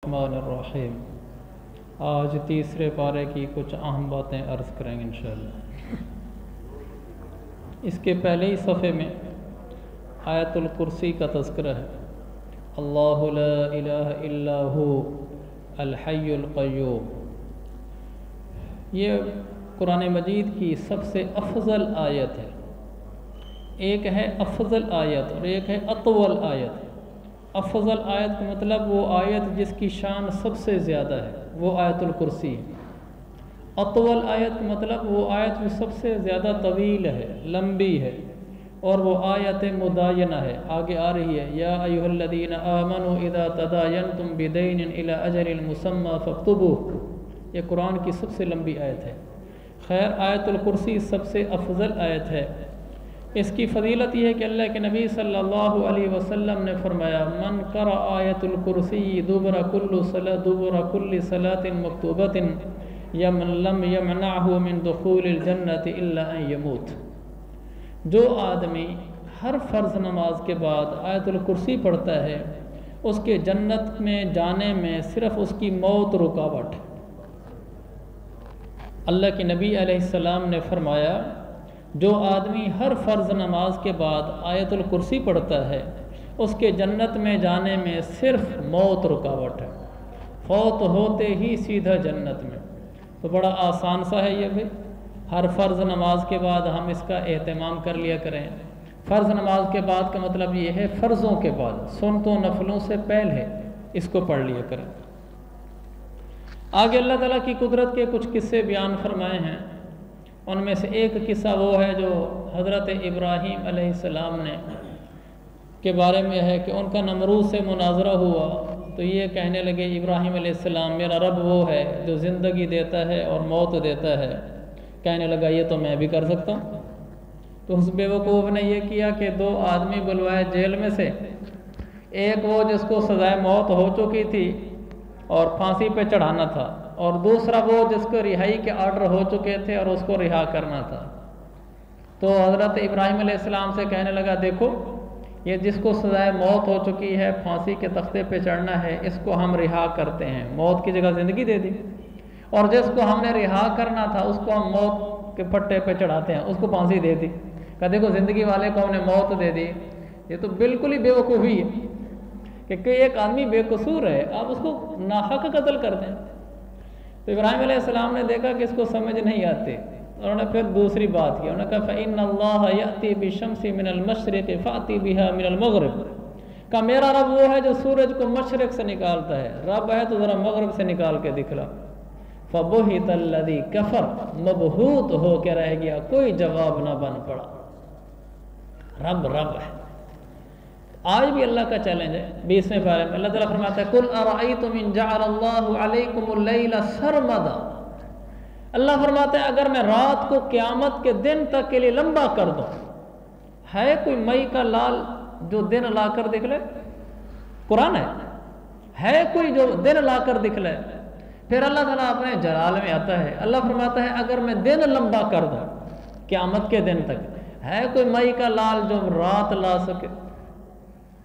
الرحمن الرحیم۔ آج تیسرے پارے کی کچھ اہم باتیں عرض کریں گے انشاءاللہ۔ اس کے پہلے ہی صفحے میں آیت الکرسی کا تذکرہ ہے۔ اللہ لا الہ الا ہو الحی القیوم۔ یہ قرآن مجید کی سب سے افضل آیت ہے۔ ایک ہے افضل آیت اور ایک ہے اطول آیت۔ افضل آیت کا مطلب وہ آیت جس کی شان سب سے زیادہ ہے، وہ آیت الکرسی ہے۔ اطول آیت کا مطلب وہ آیت جو سب سے زیادہ طویل ہے، لمبی ہے، اور وہ آیت مداینہ ہے، آگے آ رہی ہے۔ یا ایھا الذین آمنوا اذا تداینتم بدین الی اجل مسمی فاکتبوہ۔ یہ قرآن کی سب سے لمبی آیت ہے۔ خیر، آیت الکرسی سب سے افضل آیت ہے۔ اس کی فضیلت یہ ہے کہ اللہ کے نبی صلی اللہ علیہ وسلم نے فرمایا، من قرأ آیت الکرسی دبر کل صلاۃ مکتوبۃ یمن لم یمنعہ من دخول الجنۃ الا ان یموت۔ جو آدمی ہر فرض نماز کے بعد آیت الکرسی پڑھتا ہے، اس کے جنت میں جانے میں صرف اس کی موت رکاوٹ۔ اللہ کے نبی علیہ السلام نے فرمایا، جو آدمی ہر فرض نماز کے بعد آیت الکرسی پڑھتا ہے، اس کے جنت میں جانے میں صرف موت رکاوٹ ہے، فوت ہوتے ہی سیدھا جنت میں۔ تو بڑا آسان سا ہے یہ بھی۔ ہر فرض نماز کے بعد ہم اس کا اہتمام کر لیا کریں۔ فرض نماز کے بعد کا مطلب یہ ہے فرضوں کے بعد، سنتوں نفلوں سے پہلے اس کو پڑھ لیا کریں۔ آگے اللہ تعالیٰ کی قدرت کے کچھ قصے بیان فرمائے ہیں۔ ان میں سے ایک قصہ وہ ہے جو حضرت ابراہیم علیہ السلام نے کے بارے میں ہے کہ ان کا نمرود سے مناظرہ ہوا تو یہ کہنے لگے، ابراہیم علیہ السلام، میرا رب وہ ہے جو زندگی دیتا ہے اور موت دیتا ہے۔ کہنے لگا، یہ تو میں بھی کر سکتا ہوں۔ تو اس بیوقوف نے یہ کیا کہ دو آدمی بلوائے جیل میں سے، ایک وہ جس کو سزائے موت ہو چکی تھی اور پھانسی پہ چڑھانا تھا، اور دوسرا وہ جس کو رہائی کے آرڈر ہو چکے تھے اور اس کو رہا کرنا تھا۔ تو حضرت ابراہیم علیہ السلام سے کہنے لگا، دیکھو، یہ جس کو سزائے موت ہو چکی ہے، پھانسی کے تختے پہ چڑھنا ہے، اس کو ہم رہا کرتے ہیں، موت کی جگہ زندگی دے دی۔ اور جس کو ہم نے رہا کرنا تھا، اس کو ہم موت کے پٹے پہ چڑھاتے ہیں، اس کو پھانسی دے دی۔ کہ دیکھو، زندگی والے کو ہم نے موت دے دی۔ یہ تو بالکل ہی بیوقوفی ہے کہ ایک آدمی بے قصور ہے، آپ اس کو ناحق قتل کر دیں۔ تو ابراہیم علیہ السلام نے دیکھا کہ اس کو سمجھ نہیں آتے، اور انہوں نے پھر دوسری بات کی۔ انہوں نے کہا، فَإِنَّ اللَّهَ يَأْتِي بِالشَّمْسِ مِنَ الْمَشْرِقِ فَأْتِي بِهَا مِنَ الْمَغْرِبِ۔ کہ میرا رب وہ ہے جو سورج کو مشرق سے نکالتا ہے، رب ہے تو ذرا مغرب سے نکال کے دکھلا۔ فَبُهِتَ الَّذِي كَفَرَ، مبہوت ہو کے رہ گیا، کوئی جواب نہ بن پڑا۔ رب ہے۔ آج بھی اللہ کا چیلنج ہے۔ 20ویں پارے میں اللہ تعالیٰ فرماتا ہے، قُلْ أَرَأَيْتُمْ إِنْ جَعَلَ اللَّهُ عَلَيْكُمُ اللَّيْلَ سَرْمَدًا۔ اللہ فرماتا ہے، اگر میں رات کو قیامت کے دن تک کے لیے لمبا کر دوں، ہے کوئی مئی کا لال جو دن لا کر دکھلے؟ قرآن ہے کوئی جو دن لا کر دکھلے؟ پھر اللہ تعالیٰ اپنے جلال میں آتا ہے، اللہ فرماتا ہے، اگر میں دن لمبا کر دوں قیامت کے دن تک، ہے کوئی مئی کا لال جو رات لا سکے؟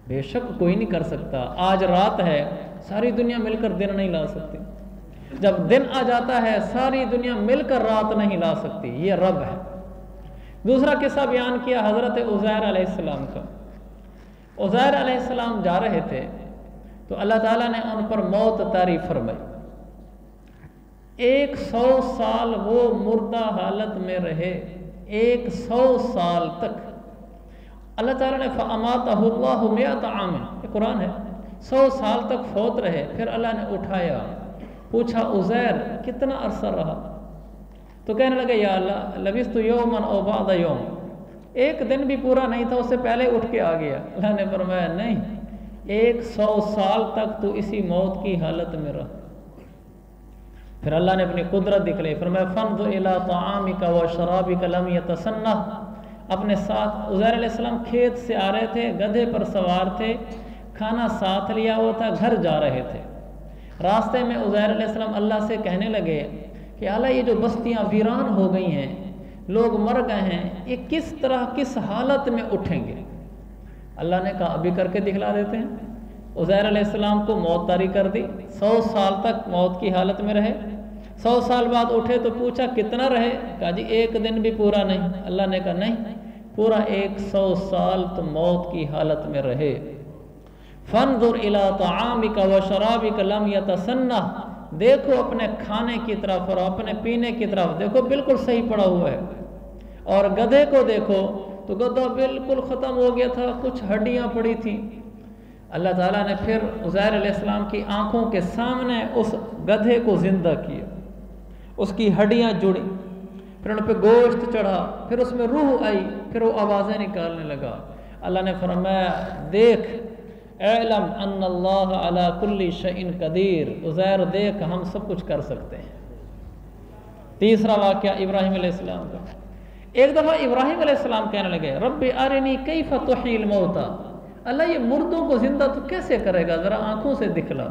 بے شک کوئی نہیں کر سکتا۔ آج رات ہے، ساری دنیا مل کر دن نہیں لا سکتی۔ جب دن آ جاتا ہے، ساری دنیا مل کر رات نہیں لا سکتی۔ یہ رب ہے۔ دوسرا قصہ بیان کیا حضرت عزیر علیہ السلام کا۔ عزیر علیہ السلام جا رہے تھے تو اللہ تعالیٰ نے ان پر موت طاری فرمائی۔ 100 سال وہ مردہ حالت میں رہے، 100 سال تک اللہ تعالیٰ نے فَأَمَاتَهُ اللَّهُ مِئَةَ عَامٍ، یہ قرآن ہے۔ 100 سال تک فوت رہے، پھر اللہ نے اٹھایا، پوچھا، عزیر کتنا عرصہ رہا؟ تو کہنے لگے، یا اللہ، لبثت یوماً او بعض یوم، ایک دن بھی پورا نہیں تھا، اس سے پہلے اٹھ کے آ گیا۔ اللہ نے فرمایا، نہیں، 100 سال تک تو اسی موت کی حالت میں رہا۔ پھر اللہ نے اپنی قدرت دکھلائی، فرمایا، فَانظُرْ إِلَىٰ طَعَامِكَ وَشَرَابِكَ لَمْ يَتَسَنَّهْ۔ اپنے ساتھ عزیر علیہ السلام کھیت سے آ رہے تھے، گدھے پر سوار تھے، کھانا ساتھ لیا ہوا تھا، گھر جا رہے تھے۔ راستے میں عزیر علیہ السلام اللہ سے کہنے لگے کہ اللہ، یہ جو بستیاں ویران ہو گئی ہیں، لوگ مر گئے ہیں، یہ کس طرح، کس حالت میں اٹھیں گے؟ اللہ نے کہا، ابھی کر کے دکھلا دیتے ہیں۔ عزیر علیہ السلام کو موت طاری کر دی، 100 سال تک موت کی حالت میں رہے۔ 100 سال بعد اٹھے تو پوچھا کتنا رہے؟ کہا جی ایک دن بھی پورا نہیں۔ اللہ نے کہا نہیں، پورا 100 سال تو موت کی حالت میں رہے۔ فانظر الی طعامک وشرابک لم یتسنہ، دیکھو اپنے کھانے کی طرف اور اپنے پینے کی طرف، دیکھو بالکل صحیح پڑا ہوا ہے، اور گدھے کو دیکھو تو گدھا بالکل ختم ہو گیا تھا، کچھ ہڈیاں پڑی تھیں۔ اللہ تعالیٰ نے پھر عزیر علیہ السلام کی آنکھوں کے سامنے اس گدھے کو زندہ کیا، اس کی ہڈیاں جڑی، پھر ان پہ گوشت چڑھا، پھر اس میں روح آئی، پھر وہ آوازیں نکالنے لگا۔ اللہ نے فرمایا دیکھ اعلم ان اللہ علی کل شیء قدیر، عزیر دیکھ ہم سب کچھ کر سکتے ہیں۔ تیسرا واقعہ ابراہیم علیہ السلام کا۔ ایک دفعہ ابراہیم علیہ السلام کہنے لگے رب ارنی کیف تحیی الموتى، اللہ یہ مردوں کو زندہ تو کیسے کرے گا، ذرا آنکھوں سے دکھلا۔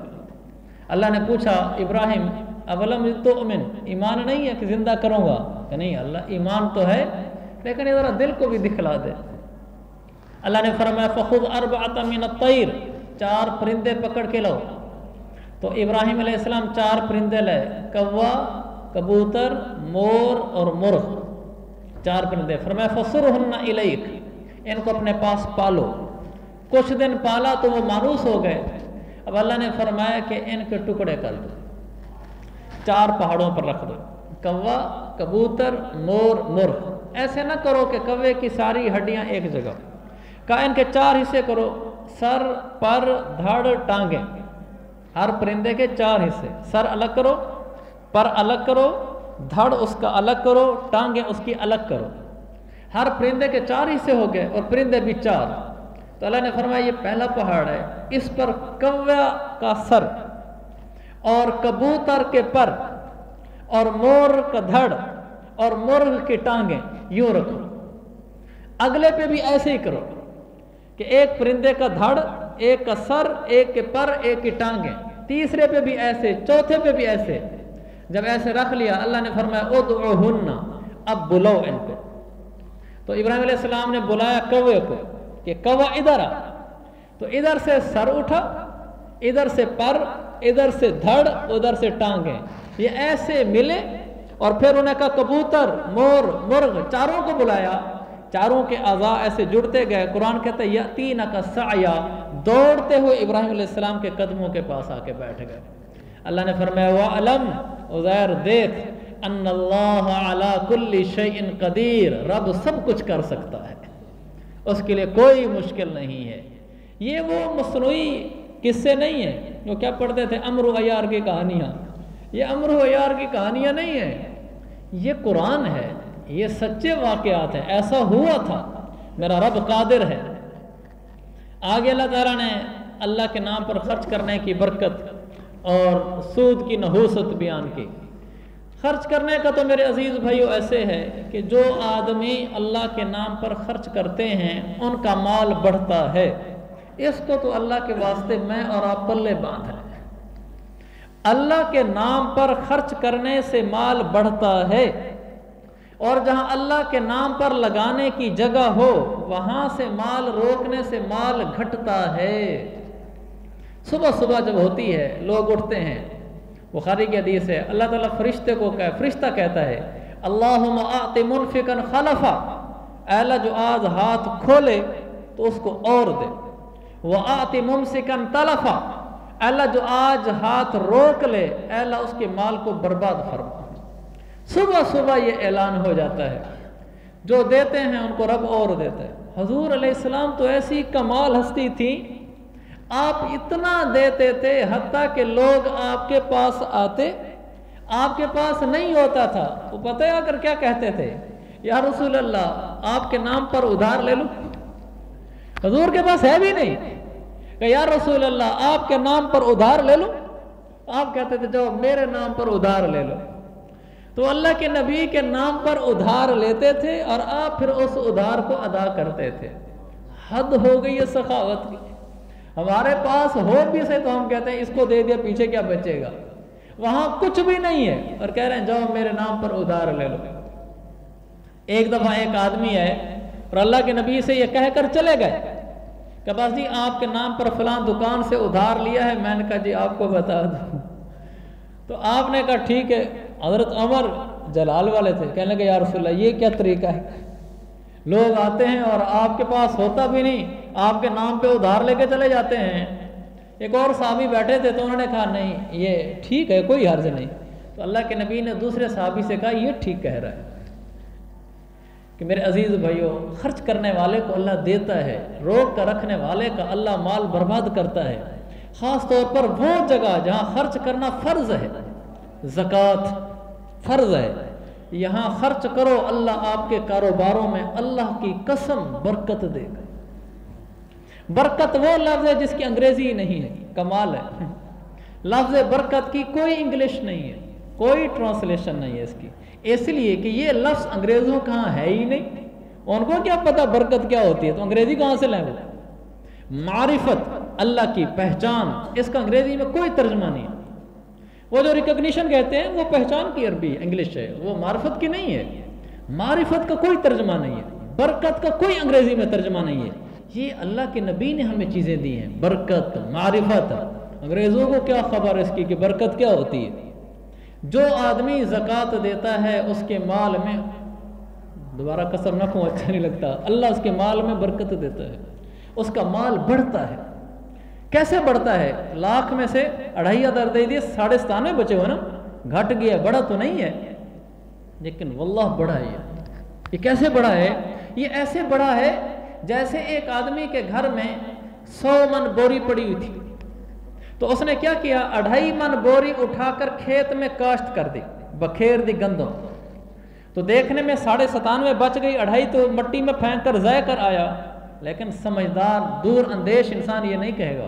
اللہ نے پوچھا ابراہیم اولم تؤمن، ایمان نہیں ہے کہ زندہ کروں گا؟ کہ نہیں اللہ ایمان تو ہے، لیکن یہ ذرا دل کو بھی دکھلا دے۔ اللہ نے فرمایا فخذ اربعۃ من الطیر، 4 پرندے پکڑ کے لاؤ۔ تو ابراہیم علیہ السلام 4 پرندے لائے، کوا، کبوتر، مور اور مرغ، 4 پرندے۔ فرمایا فصرہن الیک، ان کو اپنے پاس پالو۔ کچھ دن پالا تو وہ مانوس ہو گئے، اب اللہ نے فرمایا کہ ان کے ٹکڑے کر دو، 4 پہاڑوں پر رکھ دو، کوا، کبوتر، مور، مرغ۔ ایسے نہ کرو کہ کوے کی ساری ہڈیاں ایک جگہ، کہا ان کے 4 حصے کرو، سر، پر، دھڑ، ٹانگیں، ہر پرندے کے 4 حصے، سر الگ کرو، پر الگ کرو، دھڑ اس کا الگ کرو، ٹانگیں اس کی الگ کرو۔ ہر پرندے کے 4 حصے ہو گئے اور پرندے بھی 4۔ تو اللہ نے فرمایا یہ پہلا پہاڑ ہے، اس پر کوا کا سر اور کبوتر کے پر اور مور کا دھڑ اور مرغ کی ٹانگیں یوں رکھو۔ اگلے پہ بھی ایسے ہی کرو کہ ایک پرندے کا دھڑ، ایک کا سر، ایک کے پر، ایک کی ٹانگیں، تیسرے پہ بھی ایسے، چوتھے پہ بھی ایسے۔ جب ایسے رکھ لیا اللہ نے فرمایا ادعوہن، اب بلاؤ ان کو۔ تو ابراہیم علیہ السلام نے بلایا کوے کو کہ کوا ادھر آ، تو ادھر سے سر اٹھا، ادھر سے پر، ادھر سے دھڑ، ادھر سے ٹانگیں، یہ ایسے ملے، اور پھر انہیں کہا کبوتر، مور، مرغ، 4 کو بلایا، 4 کے اعضاء ایسے جڑتے گئے۔ قرآن کہتا ہے یأتینک سعیا، دوڑتے ہوئے ابراہیم علیہ السلام کے قدموں کے پاس آ کے بیٹھ گئے۔ اللہ نے فرمایا وَعْلَمْ، عزیر دیکھ، ان اللہ علی کل شیء قدیر، رب سب کچھ کر سکتا ہے، اس کے لیے کوئی مشکل نہیں ہے۔ یہ وہ مصنوعی قصے نہیں ہیں جو کیا پڑھتے تھے عمرو عیار کی کہانیاں، یہ عمرو عیار کی کہانیاں نہیں ہیں، یہ قرآن ہے، یہ سچے واقعات ہیں، ایسا ہوا تھا، میرا رب قادر ہے۔ آگے اللہ تعالیٰ نے اللہ کے نام پر خرچ کرنے کی برکت اور سود کی نحوست بیان کی۔ خرچ کرنے کا تو میرے عزیز بھائیو ایسے ہے کہ جو آدمی اللہ کے نام پر خرچ کرتے ہیں ان کا مال بڑھتا ہے، اس کو تو اللہ کے واسطے میں اور آپ پلے باندھ لیں۔ اللہ کے نام پر خرچ کرنے سے مال بڑھتا ہے، اور جہاں اللہ کے نام پر لگانے کی جگہ ہو وہاں سے مال روکنے سے مال گھٹتا ہے۔ صبح صبح جب ہوتی ہے لوگ اٹھتے ہیں، بخاری کی حدیث ہے، اللہ تعالیٰ فرشتے کو فرشتہ کہتا ہے اللہم اعط منفقا خلفا، اے اللہ جو آج ہاتھ کھولے تو اس کو اور دے، وَأَعْطِ مُمْسِكًا تَلَفًا، اے اللہ جو آج ہاتھ روک لے اے اللہ اس کے مال کو برباد فرما۔ صبح صبح یہ اعلان ہو جاتا ہے، جو دیتے ہیں ان کو رب اور دیتا ہے۔ حضور علیہ السلام تو ایسی کمال ہستی تھی، آپ اتنا دیتے تھے حتیٰ کہ لوگ آپ کے پاس آتے، آپ کے پاس نہیں ہوتا تھا، وہ پتہ ہے آ کر کیا کہتے تھے، یا رسول اللہ آپ کے نام پر ادھار لے لوں، حضور کے پاس ہے بھی نہیں، کہ یا رسول اللہ آپ کے نام پر ادھار لے لوں، آپ کہتے تھے جو میرے نام پر ادھار لے لو۔ تو اللہ کے نبی کے نام پر ادھار لیتے تھے اور آپ پھر اس ادھار کو ادا کرتے تھے۔ حد ہو گئی ہے سخاوت کی، ہمارے پاس ہو بھی سے تو ہم کہتے ہیں اس کو دے دیا پیچھے کیا بچے گا، وہاں کچھ بھی نہیں ہے اور کہہ رہے ہیں جاؤ میرے نام پر ادھار لے لو۔ ایک دفعہ ایک آدمی ہے اور اللہ کے نبی سے یہ کہہ کر چلے گئے کہ بس جی آپ کے نام پر فلاں دکان سے ادھار لیا ہے، میں نے کہا جی آپ کو بتا دوں، تو آپ نے کہا ٹھیک ہے۔ حضرت عمر جلال والے تھے، کہنے لگے یا رسول اللہ یہ کیا طریقہ ہے، لوگ آتے ہیں اور آپ کے پاس ہوتا بھی نہیں، آپ کے نام پہ ادھار لے کے چلے جاتے ہیں۔ ایک اور صحابی بیٹھے تھے تو انہوں نے کہا نہیں یہ ٹھیک ہے، کوئی حرج نہیں۔ تو اللہ کے نبی نے دوسرے صحابی سے کہا یہ ٹھیک کہہ رہا ہے کہ میرے عزیز بھائیو، خرچ کرنے والے کو اللہ دیتا ہے، روک کر رکھنے والے کا اللہ مال برباد کرتا ہے، خاص طور پر وہ جگہ جہاں خرچ کرنا فرض ہے، زکوٰۃ فرض ہے، یہاں خرچ کرو، اللہ آپ کے کاروباروں میں اللہ کی قسم برکت دے گا۔ برکت وہ لفظ ہے جس کی انگریزی نہیں ہے، کمال ہے۔ لفظ برکت کی کوئی انگلش نہیں ہے، کوئی ٹرانسلیشن نہیں ہے اس کی، اس لیے کہ یہ لفظ انگریزوں کہاں ہے ہی نہیں، ان کو کیا پتا برکت کیا ہوتی ہے، تو انگریزی کہاں سے لیں وہ؟ معرفت، اللہ کی پہچان، اس کا انگریزی میں کوئی ترجمہ نہیں ہے۔ وہ جو ریکگنیشن کہتے ہیں وہ پہچان کی عربی انگلش ہے، وہ معرفت کی نہیں ہے۔ معرفت کا کوئی ترجمہ نہیں ہے، برکت کا کوئی انگریزی میں ترجمہ نہیں ہے۔ یہ اللہ کے نبی نے ہمیں چیزیں دی ہیں، برکت، معرفت۔ انگریزوں کو کیا خبر اس کی کہ برکت کیا ہوتی ہے؟ جو آدمی زکوٰۃ دیتا ہے اس کے مال میں، دوبارہ قسم نہ کھوں اچھا نہیں لگتا، اللہ اس کے مال میں برکت دیتا ہے، اس کا مال بڑھتا ہے۔ کیسے بڑھتا ہے؟ لاکھ میں سے 2,500 دے دیے، 97 بچے ہو نا، گھٹ گیا، بڑا تو نہیں ہے، لیکن واللہ بڑا ہے۔ یہ کیسے بڑا ہے؟ یہ ایسے بڑا ہے جیسے ایک آدمی کے گھر میں 100 من بوری پڑی ہوئی تھی، تو اس نے کیا کیا، 2.5 من بوری اٹھا کر کھیت میں کاشت کر دی، بکھیر دی گندم، تو دیکھنے میں 97.5 بچ گئی، 2.5 تو مٹی میں پھینک کر ضائع کر آیا۔ لیکن سمجھدار دور اندیش انسان یہ نہیں کہے گا،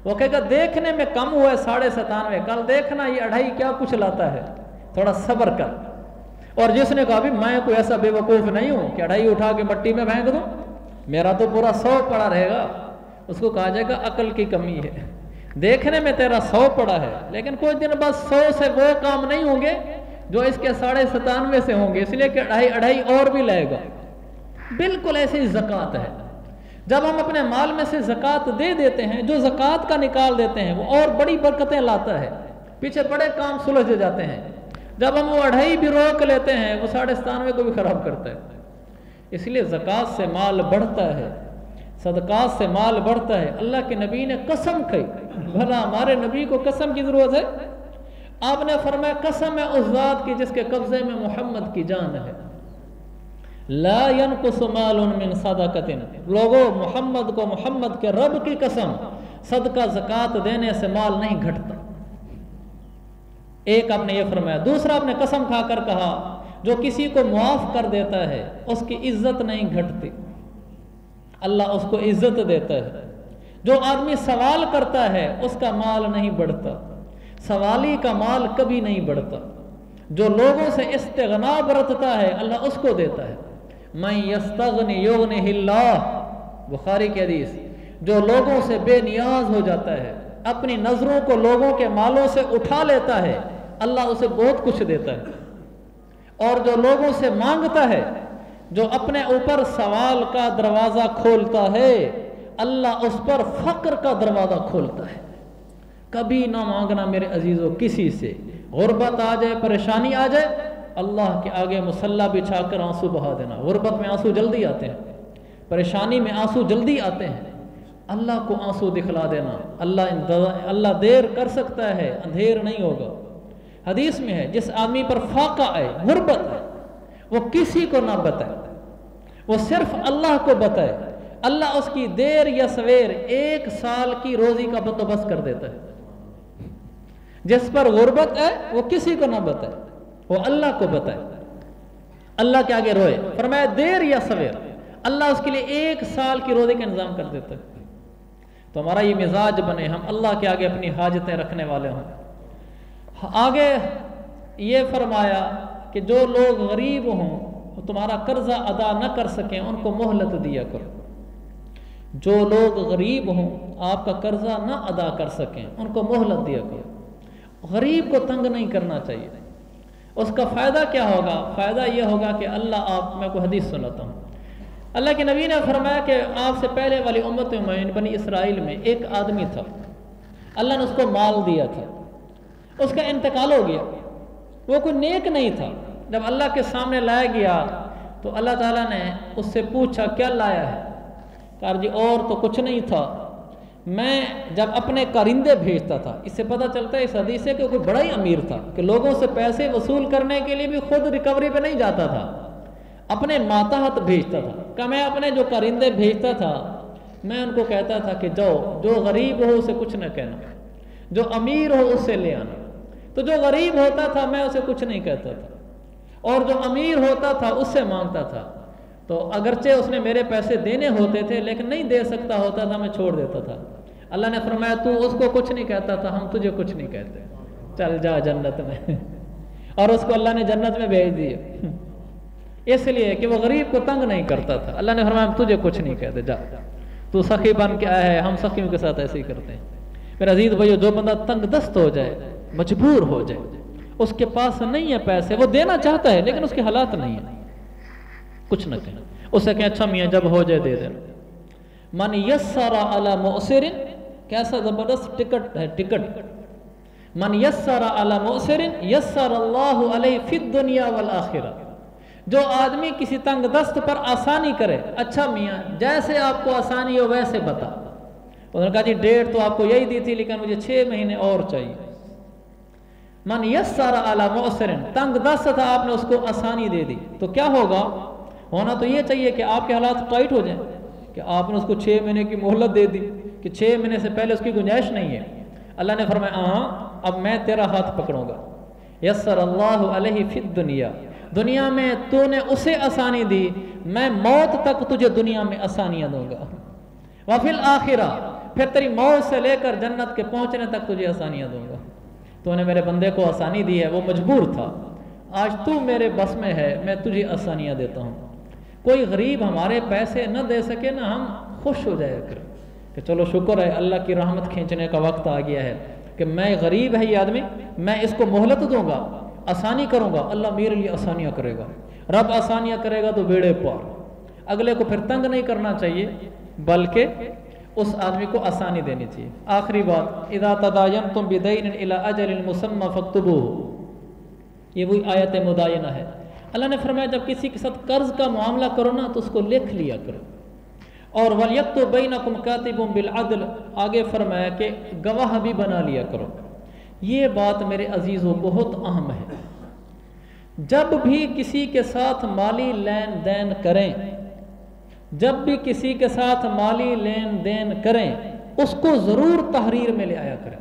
وہ کہے گا دیکھنے میں کم ہوا ہے 97.5، کل دیکھنا یہ 2.5 کیا کچھ لاتا ہے، تھوڑا صبر کر۔ اور جس نے کہا بھی میں کوئی ایسا بے وقوف نہیں ہوں کہ 2.5 اٹھا کے مٹی میں پھینک دوں، میرا تو پورا 100 پڑا رہے گا، اس کو کہا جائے گا عقل کی کمی ہے، دیکھنے میں تیرا 100 پڑا ہے، لیکن کچھ دن بعد 100 سے وہ کام نہیں ہوں گے جو اس کے 97.5 سے ہوں گے، اس لیے کہ 2.5 اور بھی لائے گا۔ بالکل ایسی ہی زکوٰۃ ہے، جب ہم اپنے مال میں سے زکوٰۃ دے دیتے ہیں، جو زکوٰۃ کا نکال دیتے ہیں وہ اور بڑی برکتیں لاتا ہے، پیچھے بڑے کام سلجھ جاتے ہیں۔ جب ہم وہ 2.5 بھی روک لیتے ہیں وہ 97.5 کو بھی خراب کرتا ہے۔ اس لیے زکوٰۃ سے مال بڑھتا ہے، صدقات سے مال بڑھتا ہے۔ اللہ کے نبی نے قسم کھائی، بھلا ہمارے نبی کو قسم کی ضرورت ہے؟ آپ نے فرمایا قسم ہے اس ذات کی جس کے قبضے میں محمد کی جان ہے، لا ينقص مال من صدقۃ، لوگوں محمد کو، محمد کے رب کی قسم، صدقہ زکوٰۃ دینے سے مال نہیں گھٹتا۔ ایک آپ نے یہ فرمایا۔ دوسرا آپ نے قسم کھا کر کہا جو کسی کو معاف کر دیتا ہے اس کی عزت نہیں گھٹتی، اللہ اس کو عزت دیتا ہے۔ جو آدمی سوال کرتا ہے اس کا مال نہیں بڑھتا، سوالی کا مال کبھی نہیں بڑھتا۔ جو لوگوں سے استغنا برتتا ہے اللہ اس کو دیتا ہے۔ من یستغنی یغنہ اللہ، بخاری کی حدیث۔ جو لوگوں سے بے نیاز ہو جاتا ہے، اپنی نظروں کو لوگوں کے مالوں سے اٹھا لیتا ہے، اللہ اسے بہت کچھ دیتا ہے۔ اور جو لوگوں سے مانگتا ہے، جو اپنے اوپر سوال کا دروازہ کھولتا ہے، اللہ اس پر فقر کا دروازہ کھولتا ہے۔ کبھی نہ مانگنا میرے عزیزوں کسی سے، غربت آ جائے، پریشانی آ جائے، اللہ کے آگے مصلی بچھا کر آنسو بہا دینا۔ غربت میں آنسو جلدی آتے ہیں، پریشانی میں آنسو جلدی آتے ہیں، اللہ کو آنسو دکھلا دینا۔ اللہ دیر کر سکتا ہے، اندھیر نہیں ہوگا۔ حدیث میں ہے جس آدمی پر فاقہ آئے، غربت ہے، وہ کسی کو نہ بتائے، وہ صرف اللہ کو بتائے، اللہ اس کی دیر یا سویر 1 سال کی روزی کا بندوبست کر دیتا ہے۔ جس پر غربت ہے وہ کسی کو نہ بتائے، وہ اللہ کو بتائے، اللہ کے آگے روئے۔ فرمایا دیر یا سویر اللہ اس کے لیے 1 سال کی روزی کا انتظام کر دیتا ہے۔ تو ہمارا یہ مزاج بنے، ہم اللہ کے آگے اپنی حاجتیں رکھنے والے ہوں۔ آگے یہ فرمایا کہ جو لوگ غریب ہوں، تمہارا قرضہ ادا نہ کر سکیں، ان کو مہلت دیا کرو۔ جو لوگ غریب ہوں، آپ کا قرضہ نہ ادا کر سکیں، ان کو مہلت دیا کرو۔ غریب کو تنگ نہیں کرنا چاہیے۔ اس کا فائدہ کیا ہوگا؟ فائدہ یہ ہوگا کہ اللہ، آپ میں کو حدیث سناتا ہوں، اللہ کے نبی نے فرمایا کہ آپ سے پہلے والی امت میں بنی اسرائیل میں ایک آدمی تھا، اللہ نے اس کو مال دیا تھا، اس کا انتقال ہو گیا، وہ کوئی نیک نہیں تھا۔ جب اللہ کے سامنے لایا گیا تو اللہ تعالیٰ نے اس سے پوچھا کیا لایا ہے؟ کہا جی اور تو کچھ نہیں تھا، میں جب اپنے کارندے بھیجتا تھا، اس سے پتہ چلتا ہے اس حدیث سے کہ کوئی بڑا ہی امیر تھا کہ لوگوں سے پیسے وصول کرنے کے لیے بھی خود ریکوری پہ نہیں جاتا تھا، اپنے ماتحت بھیجتا تھا کہ میں اپنے جو کارندے بھیجتا تھا میں ان کو کہتا تھا کہ جاؤ، جو غریب ہو اسے کچھ نہ کہنا، جو امیر ہو اس سے لے آنا۔ تو جو غریب ہوتا تھا میں اسے کچھ نہیں کہتا تھا، اور جو امیر ہوتا تھا اس سے مانگتا تھا، تو اگرچہ اس نے میرے پیسے دینے ہوتے تھے لیکن نہیں دے سکتا ہوتا تھا، میں چھوڑ دیتا تھا۔ اللہ نے فرمایا تو اس کو کچھ نہیں کہتا تھا، ہم تجھے کچھ نہیں کہتے، چل جا جنت میں۔ اور اس کو اللہ نے جنت میں بھیج دیا، اس لیے کہ وہ غریب کو تنگ نہیں کرتا تھا۔ اللہ نے فرمایا ہم تجھے کچھ نہیں کہتے، جا تو سخی بن کے آیا ہے۔ ہم سخیوں کے ساتھ ایسے ہی کرتے ہیں۔ میرے عزیز بھائیو، جو بندہ تنگ دست ہو جائے، مجبور ہو جائے، اس کے پاس نہیں ہے پیسے، وہ دینا چاہتا ہے لیکن اس کے حالات نہیں ہیں، کچھ نہ کہیں، اسے کہیں اچھا میاں جب ہو جائے دے دینا۔ من یسر علی مؤسر، کیسا زبردست ٹکٹ ہے، ٹکٹ۔ من یسر علی مؤسر یسر اللہ علیہ فی الدنیا والآخرہ، جو آدمی کسی تنگ دست پر آسانی کرے، اچھا میاں جیسے آپ کو آسانی ہو ویسے بتا۔ انہوں نے کہا جی ڈیٹ تو آپ کو یہی دی تھی لیکن مجھے 6 مہینے اور چاہیے۔ من یسر علی مؤسر، تنگ دست تھا، آپ نے اس کو آسانی دے دی، تو کیا ہوگا؟ ہونا تو یہ چاہیے کہ آپ کے حالات ٹائٹ ہو جائیں، کہ آپ نے اس کو 6 مہینے کی مہلت دے دی کہ 6 مہینے سے پہلے اس کی گنجائش نہیں ہے۔ اللہ نے فرمایا ہاں اب میں تیرا ہاتھ پکڑوں گا۔ یسر اللہ علیہ فی الدنیا، دنیا میں تو نے اسے آسانی دی، میں موت تک تجھے دنیا میں آسانیاں دوں گا۔ وفی الآخرہ، پھر تیری موت سے لے کر جنت کے پہنچنے تک تجھے آسانیاں دوں گا۔ تو نے میرے بندے کو آسانی دی ہے، وہ مجبور تھا، آج تو میرے بس میں ہے، میں تجھے آسانیاں دیتا ہوں۔ کوئی غریب ہمارے پیسے نہ دے سکے نا، ہم خوش ہو جائے کریں کہ چلو شکر ہے اللہ کی رحمت کھینچنے کا وقت آ گیا ہے، کہ میں غریب ہے یہ آدمی، میں اس کو مہلت دوں گا، آسانی کروں گا، اللہ میرے لیے آسانیاں کرے گا۔ رب آسانیاں کرے گا تو بیڑے پار۔ اگلے کو پھر تنگ نہیں کرنا چاہیے بلکہ اس آدمی کو آسانی دینی چاہیے۔ آخری بات، اذا تداینتم بدین الی اجل مسمی فاکتبوہ، یہ وہی آیت مداینہ ہے۔ اللہ نے فرمایا جب کسی کے ساتھ قرض کا معاملہ کرو نا تو اس کو لکھ لیا کرو، اور وَلْيَكْتُبْ بَيْنَكُمْ كَاتِبٌ بِالْعَدْلِ، آگے فرمایا کہ گواہ بھی بنا لیا کرو۔ یہ بات میرے عزیزوں بہت اہم ہے۔ جب بھی کسی کے ساتھ مالی لین دین کریں، جب بھی کسی کے ساتھ مالی لین دین کریں، اس کو ضرور تحریر میں لے آیا کریں۔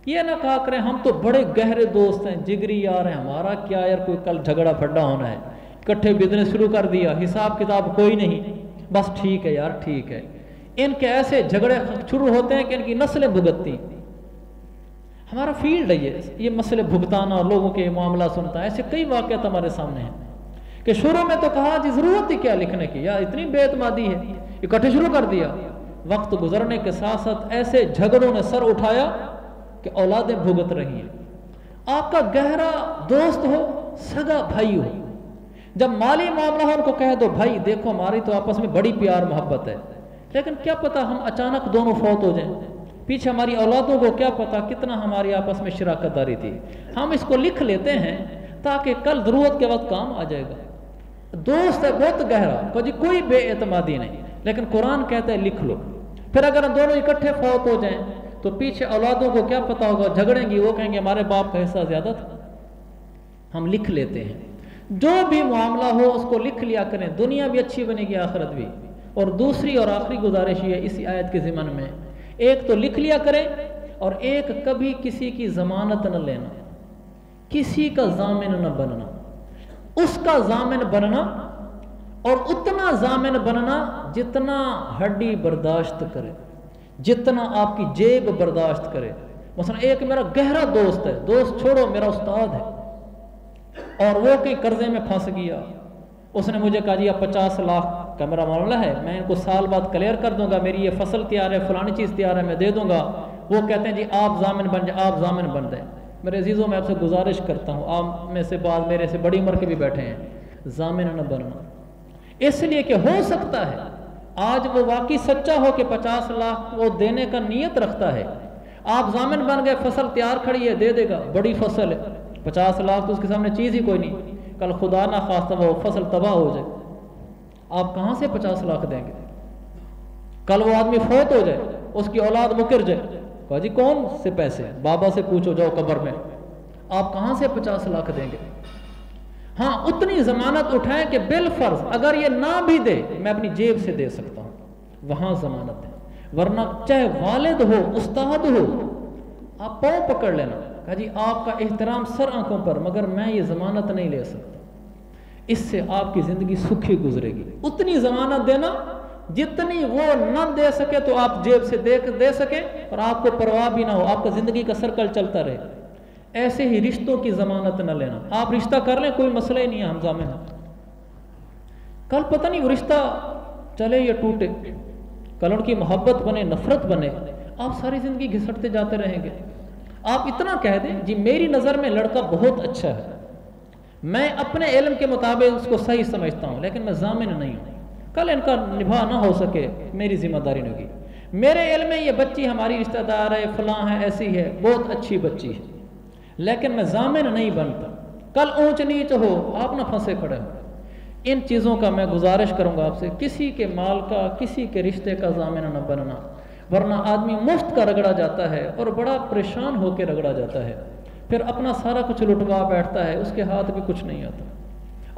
یہ نہ کہا کریں ہم تو بڑے گہرے دوست ہیں، جگری یار ہیں، ہمارا کیا یار کوئی کل جھگڑا پھڈا ہونا ہے، اکٹھے بزنس شروع کر دیا، حساب کتاب کوئی نہیں، بس ٹھیک ہے یار ٹھیک ہے۔ ان کے ایسے جھگڑے شروع ہوتے ہیں کہ ان کی نسلیں بھگتتی۔ ہمارا فیلڈ ہے یہ مسئلے بھگتانا، لوگوں کے معاملہ سنتا ہے۔ ایسے کئی واقعات ہمارے سامنے ہیں کہ شروع میں تو کہا جی ضرورت ہی کیا لکھنے کی، یا اتنی بے اعتمادی ہے، اکٹھے شروع کر دیا۔ وقت گزرنے کے ساتھ ساتھ ایسے جھگڑوں نے سر اٹھایا کہ اولادیں بھگت رہی ہیں۔ آپ کا گہرا دوست ہو، سگا بھائی ہو، جب مالی معاملہ ہو ان کو کہہ دو بھائی دیکھو ہماری تو آپس میں بڑی پیار محبت ہے، لیکن کیا پتا ہم اچانک دونوں فوت ہو جائیں، پیچھے ہماری اولادوں کو کیا پتا کتنا ہماری آپس میں شراکت داری تھی۔ ہم اس کو لکھ لیتے ہیں تاکہ کل ضرورت کے وقت کام آ جائے گا۔ دوست ہے بہت گہرا، کوئی بے اعتمادی نہیں، لیکن قرآن کہتا ہے لکھ لو۔ پھر اگر دونوں اکٹھے فوت ہو جائیں تو پیچھے اولادوں کو کیا پتا ہوگا، جھگڑیں گی، وہ کہیں گے ہمارے باپ کا حصہ زیادہ تھا۔ ہم لکھ لیتے ہیں۔ جو بھی معاملہ ہو اس کو لکھ لیا کریں، دنیا بھی اچھی بنے گی آخرت بھی۔ اور دوسری اور آخری گزارش یہ اسی آیت کے ضمن میں، ایک تو لکھ لیا کریں، اور ایک کبھی کسی کی ضمانت نہ لینا، کسی کا ضامن نہ بننا، اس کا ضامن بننا، اور اتنا ضامن بننا جتنا ہڈی برداشت کرے، جتنا آپ کی جیب برداشت کرے۔ مثلا ایک میرا گہرا دوست ہے، دوست چھوڑو میرا استاد ہے، اور وہ کہیں قرضے میں پھنس گیا، اس نے مجھے کہا جی اب 50 لاکھ کا میرا معاملہ ہے، میں ان کو سال بعد کلیئر کر دوں گا، میری یہ فصل تیار ہے، فلانی چیز تیار ہے، میں دے دوں گا۔ وہ کہتے ہیں جی آپ ضامن بن جائیں، آپ ضامن بن جائیں۔ میرے عزیزوں میں آپ سے گزارش کرتا ہوں، آپ میں سے بعض میرے سے بڑی عمر کے بھی بیٹھے ہیں، ضامن نہ بننا۔ اس لیے کہ ہو سکتا ہے آج وہ واقعی سچا ہو کہ 50 لاکھ وہ دینے کا نیت رکھتا ہے، آپ ضامن بن گئے، فصل تیار کھڑی ہے، دے دے گا، بڑی فصل ہے، 50 لاکھ تو اس کے سامنے چیز ہی کوئی نہیں، کل خدا نہ خواستہ وہ فصل تباہ ہو جائے، آپ کہاں سے 50 لاکھ دیں گے؟ کل وہ آدمی فوت ہو جائے، اس کی اولاد مکر جائے، کہا جی کون سے پیسے؟ بابا سے پوچھو، جاؤ قبر میں، آپ کہاں سے 50 لاکھ دیں گے؟ ہاں اتنی ضمانت اٹھائیں کہ بالفرض اگر یہ نہ بھی دے میں اپنی جیب سے دے سکتا ہوں، وہاں ضمانت ہے، ورنہ چاہے والد ہو، استاد ہو، آپ پاؤں پکڑ لینا، کہا جی آپ کا احترام سر آنکھوں پر، مگر میں یہ ضمانت نہیں لے سکتا، اس سے آپ کی زندگی سکھی گزرے گی۔ اتنی ضمانت دینا جتنی وہ نہ دے سکے تو آپ جیب سے دے سکیں اور آپ کو پرواہ بھی نہ ہو، آپ کا زندگی کا سرکل چلتا رہے۔ ایسے ہی رشتوں کی ضمانت نہ لینا، آپ رشتہ کر لیں کوئی مسئلہ ہی نہیں ہے، ہم ضامن ہیں، کل پتہ نہیں وہ رشتہ چلے یا ٹوٹے، کل ان کی محبت بنے، نفرت بنے، آپ ساری زندگی گھسٹتے جاتے رہیں گے۔ آپ اتنا کہہ دیں جی میری نظر میں لڑکا بہت اچھا ہے، میں اپنے علم کے مطابق اس کو صحیح سمجھتا ہوں، لیکن میں ضامن نہیں ہوں، کل ان کا نبھا نہ ہو سکے میری ذمہ داری نہیں ہوگی، میرے علم میں یہ بچی ہماری رشتہ دار ہے، فلاں ہے، ایسی ہے، بہت اچھی بچی ہے، لیکن میں ضامن نہیں بنتا، کل اونچ نیچ ہو آپ نہ پھنسے کھڑے ہو۔ ان چیزوں کا میں گزارش کروں گا آپ سے، کسی کے مال کا، کسی کے رشتے کا ضامن نہ بننا، ورنہ آدمی مفت کا رگڑا جاتا ہے اور بڑا پریشان ہو کے رگڑا جاتا ہے، پھر اپنا سارا کچھ لٹوا بیٹھتا ہے، اس کے ہاتھ بھی کچھ نہیں آتا۔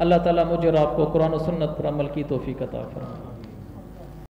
اللہ تعالیٰ مجھے اور آپ کو قرآن و سنت پر عمل کی توفیق عطا فرمائے۔